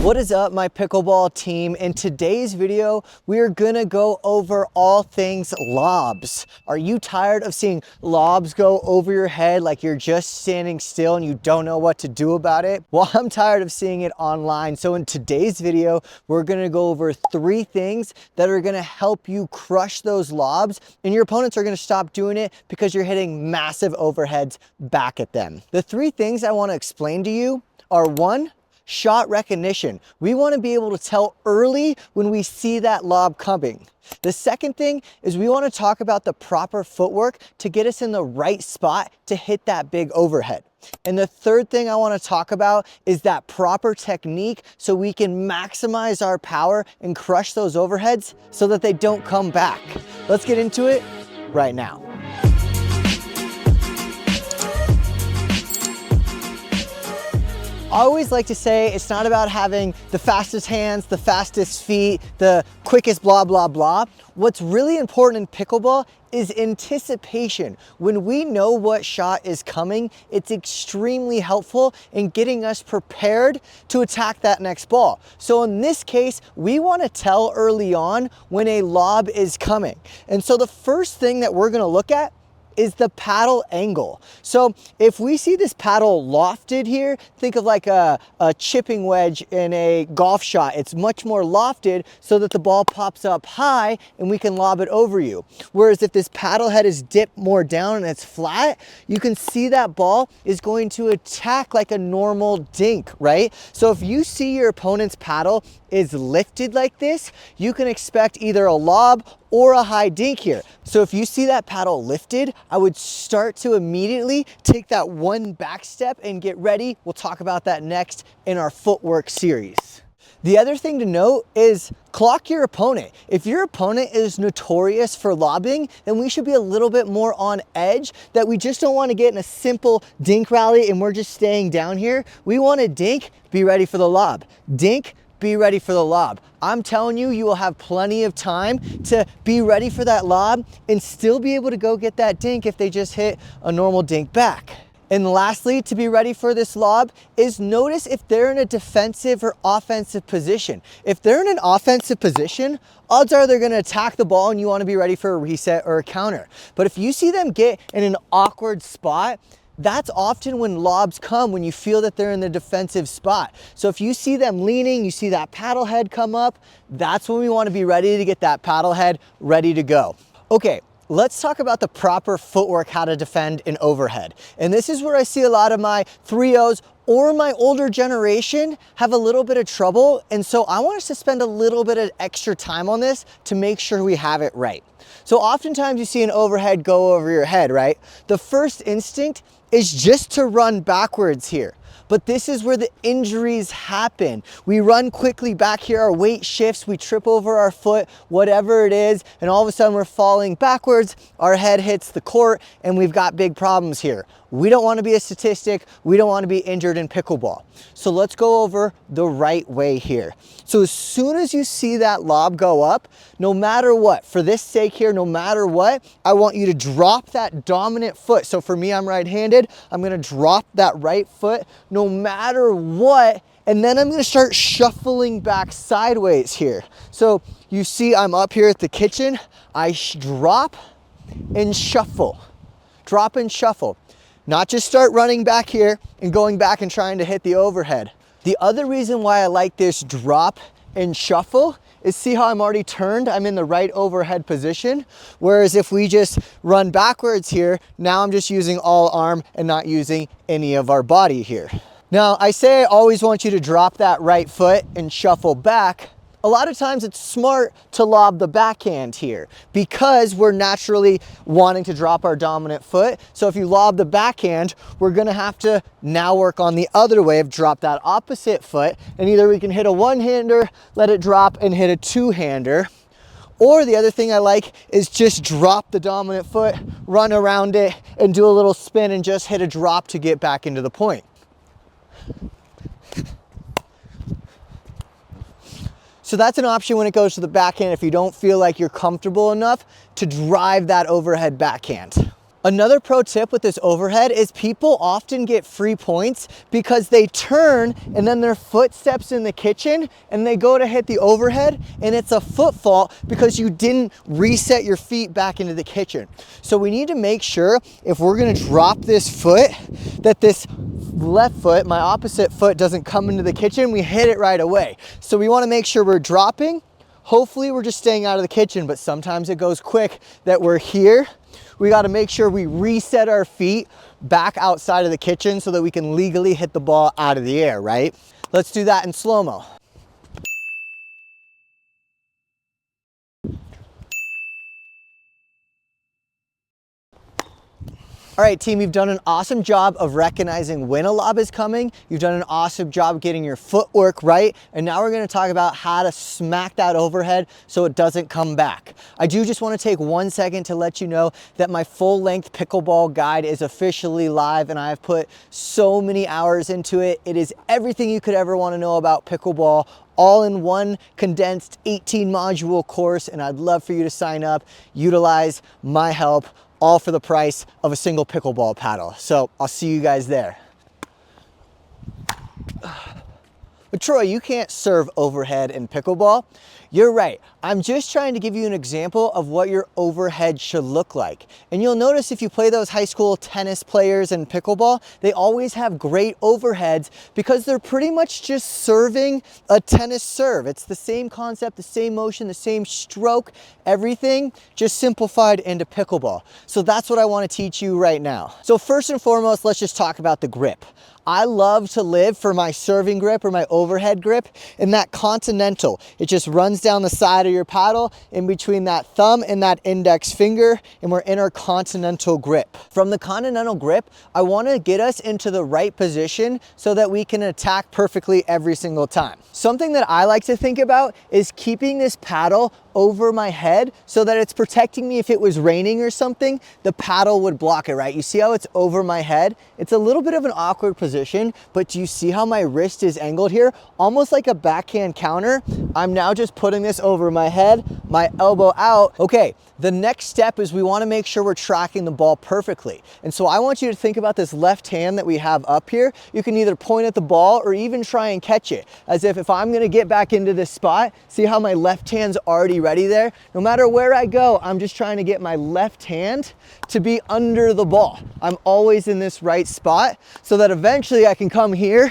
What is up, my pickleball team? In today's video, we're gonna go over all things lobs. Are you tired of seeing lobs go over your head like you're just standing still and you don't know what to do about it? Well, I'm tired of seeing it online. So in today's video, we're gonna go over 3 things that are gonna help you crush those lobs, and your opponents are gonna stop doing it because you're hitting massive overheads back at them. The 3 things I wanna explain to you are: 1, shot recognition. We want to be able to tell early when we see that lob coming. The second thing is we want to talk about the proper footwork to get us in the right spot to hit that big overhead. And the third thing I want to talk about is that proper technique so we can maximize our power and crush those overheads so that they don't come back. Let's get into it right now. I always like to say it's not about having the fastest hands, the fastest feet, the quickest blah, blah, blah. What's really important in pickleball is anticipation. When we know what shot is coming, it's extremely helpful in getting us prepared to attack that next ball. So in this case, we want to tell early on when a lob is coming. And so the first thing that we're going to look at is the paddle angle. So if we see this paddle lofted here, think of like a chipping wedge in a golf shot. It's much more lofted so that the ball pops up high and we can lob it over you. Whereas if this paddle head is dipped more down and it's flat, you can see that ball is going to attack like a normal dink, right? So if you see your opponent's paddle is lifted like this, you can expect either a lob or a high dink here. So if you see that paddle lifted, I would start to immediately take that 1 back step and get ready. We'll talk about that next in our footwork series. The other thing to note is clock your opponent. If your opponent is notorious for lobbing, then we should be a little bit more on edge, that we just don't want to get in a simple dink rally and we're just staying down here. We want to dink, be ready for the lob. Dink, be ready for the lob. I'm telling you, you will have plenty of time to be ready for that lob and still be able to go get that dink if they just hit a normal dink back. And lastly, to be ready for this lob is notice if they're in a defensive or offensive position. If they're in an offensive position, odds are they're gonna attack the ball and you wanna be ready for a reset or a counter. But if you see them get in an awkward spot, that's often when lobs come, when you feel that they're in the defensive spot. So if you see them leaning, you see that paddle head come up, that's when we want to be ready to get that paddle head ready to go. Okay, let's talk about the proper footwork, how to defend an overhead. And this is where I see a lot of my 3-0s or my older generation have a little bit of trouble. And so I want us to spend a little bit of extra time on this to make sure we have it right. So oftentimes you see an overhead go over your head, right? The first instinct is just to run backwards here. But this is where the injuries happen. We run quickly back here, our weight shifts, we trip over our foot, whatever it is, and all of a sudden we're falling backwards, our head hits the court, and we've got big problems here. We don't want to be a statistic. We don't want to be injured in pickleball. So let's go over the right way here. So as soon as you see that lob go up, no matter what, for this sake here, no matter what, I want you to drop that dominant foot. So for me, I'm right-handed. I'm going to drop that right foot no matter what. And then I'm going to start shuffling back sideways here. So you see I'm up here at the kitchen. I drop and shuffle. Drop and shuffle. Not just start running back here and going back and trying to hit the overhead. The other reason why I like this drop and shuffle is, see how I'm already turned? I'm in the right overhead position. Whereas if we just run backwards here, now I'm just using all arm and not using any of our body here. Now I say I always want you to drop that right foot and shuffle back. A lot of times it's smart to lob the backhand here because we're naturally wanting to drop our dominant foot. So if you lob the backhand, we're gonna have to now work on the other way of drop that opposite foot. And either we can hit a one-hander, let it drop and hit a two-hander. Or the other thing I like is just drop the dominant foot, run around it and do a little spin and just hit a drop to get back into the point. So that's an option when it goes to the backhand if you don't feel like you're comfortable enough to drive that overhead backhand. Another pro tip with this overhead is people often get free points because they turn and then their foot steps in the kitchen and they go to hit the overhead and it's a foot fault because you didn't reset your feet back into the kitchen. So we need to make sure if we're gonna drop this foot that this left foot, my opposite foot, doesn't come into the kitchen. We hit it right away. So we wanna make sure we're dropping. Hopefully we're just staying out of the kitchen, but sometimes it goes quick that we're here. We got to make sure we reset our feet back outside of the kitchen so that we can legally hit the ball out of the air, right? Let's do that in slow-mo. All right, team, you've done an awesome job of recognizing when a lob is coming. You've done an awesome job getting your footwork right. And now we're gonna talk about how to smack that overhead so it doesn't come back. I do just wanna take 1 second to let you know that my full-length pickleball guide is officially live and I've put so many hours into it. It is everything you could ever wanna know about pickleball, all in one condensed 18 module course, and I'd love for you to sign up, utilize my help, all for the price of a single pickleball paddle. So I'll see you guys there. But Troy, you can't serve overhead in pickleball. You're right. I'm just trying to give you an example of what your overhead should look like. And you'll notice if you play those high school tennis players in pickleball, they always have great overheads because they're pretty much just serving a tennis serve. It's the same concept, the same motion, the same stroke, everything just simplified into pickleball. So that's what I want to teach you right now. So first and foremost, let's just talk about the grip. I love to live for my serving grip or my overhead grip in that continental. It just runs down the side of your paddle in between that thumb and that index finger, and we're in our continental grip. From the continental grip, I want to get us into the right position so that we can attack perfectly every single time. Something that I like to think about is keeping this paddle over my head so that it's protecting me. If it was raining or something, the paddle would block it, right? You see how it's over my head? It's a little bit of an awkward position, but do you see how my wrist is angled here? Almost like a backhand counter. I'm now just putting this over my head, my elbow out. Okay, the next step is we want to make sure we're tracking the ball perfectly. And so I want you to think about this left hand that we have up here. You can either point at the ball or even try and catch it. As if I'm going to get back into this spot, see how my left hand's already ready there? No matter where I go, I'm just trying to get my left hand to be under the ball. I'm always in this right spot so that eventually I can come here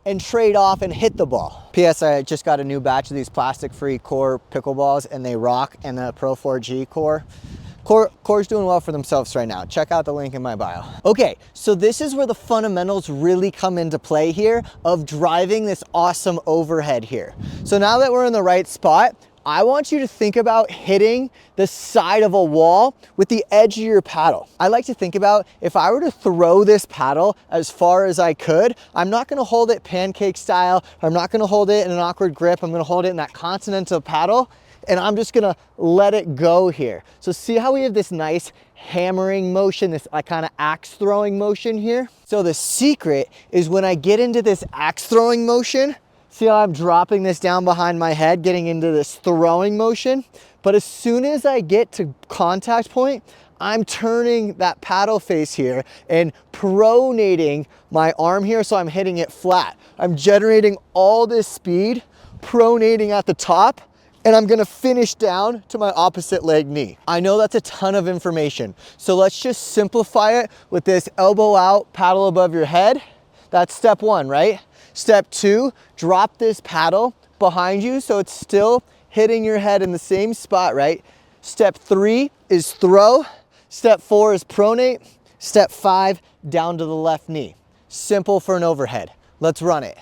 and trade off and hit the ball. P.S. I just got a new batch of these plastic-free core pickleballs and they rock, and the Pro 4G Core's doing well for themselves right now. Check out the link in my bio. Okay, so this is where the fundamentals really come into play here of driving this awesome overhead here. So now that we're in the right spot, I want you to think about hitting the side of a wall with the edge of your paddle. I like to think about if I were to throw this paddle as far as I could, I'm not gonna hold it pancake style, or I'm not gonna hold it in an awkward grip, I'm gonna hold it in that continental paddle, and I'm just gonna let it go here. So see how we have this nice hammering motion, this like kind of axe throwing motion here? So the secret is when I get into this axe throwing motion, see how I'm dropping this down behind my head, getting into this throwing motion? But as soon as I get to contact point, I'm turning that paddle face here and pronating my arm here so I'm hitting it flat. I'm generating all this speed, pronating at the top, and I'm gonna finish down to my opposite leg knee. I know that's a ton of information, so let's just simplify it with this elbow out, paddle above your head. That's step one, right? Step two, drop this paddle behind you so it's still hitting your head in the same spot, right? Step three is throw. Step four is pronate. Step five, down to the left knee. Simple for an overhead. Let's run it.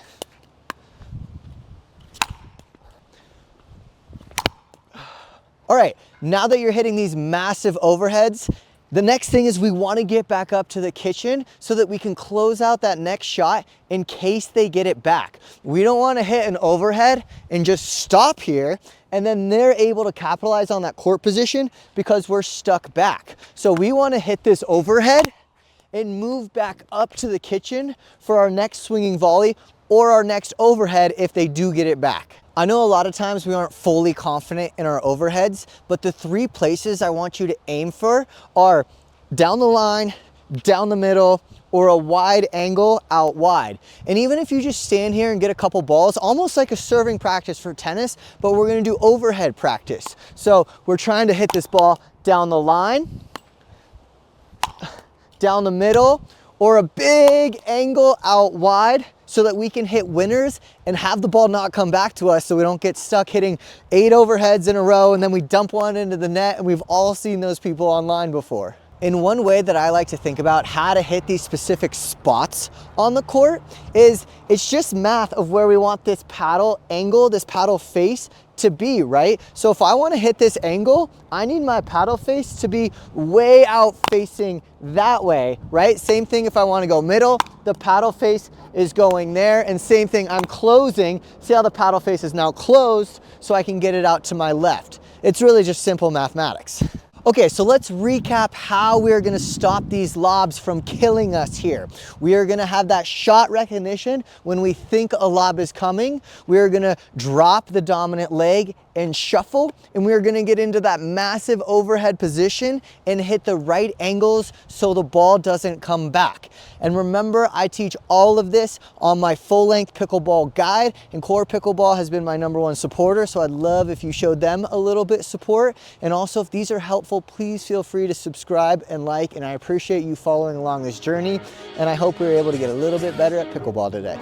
All right, now that you're hitting these massive overheads, the next thing is we want to get back up to the kitchen so that we can close out that next shot in case they get it back. We don't want to hit an overhead and just stop here and then they're able to capitalize on that court position because we're stuck back. So we want to hit this overhead and move back up to the kitchen for our next swinging volley or our next overhead if they do get it back. I know a lot of times we aren't fully confident in our overheads, but the three places I want you to aim for are down the line, down the middle, or a wide angle out wide. And even if you just stand here and get a couple balls, almost like a serving practice for tennis, but we're gonna do overhead practice. So we're trying to hit this ball down the line, down the middle, or a big angle out wide so that we can hit winners and have the ball not come back to us so we don't get stuck hitting 8 overheads in a row and then we dump one into the net, and we've all seen those people online before. And one way that I like to think about how to hit these specific spots on the court is it's just math of where we want this paddle angle, this paddle face to be, right? So if I want to hit this angle, I need my paddle face to be way out facing that way, right? Same thing if I want to go middle, the paddle face is going there, and same thing, I'm closing. See how the paddle face is now closed so I can get it out to my left. It's really just simple mathematics. Okay, so let's recap how we're gonna stop these lobs from killing us here. We are gonna have that shot recognition when we think a lob is coming. We are gonna drop the dominant leg and shuffle, and we're gonna get into that massive overhead position and hit the right angles so the ball doesn't come back. And remember, I teach all of this on my full-length pickleball guide, and Core Pickleball has been my #1 supporter, so I'd love if you showed them a little bit support. And also, if these are helpful, please feel free to subscribe and like, and I appreciate you following along this journey, and I hope we were able to get a little bit better at pickleball today.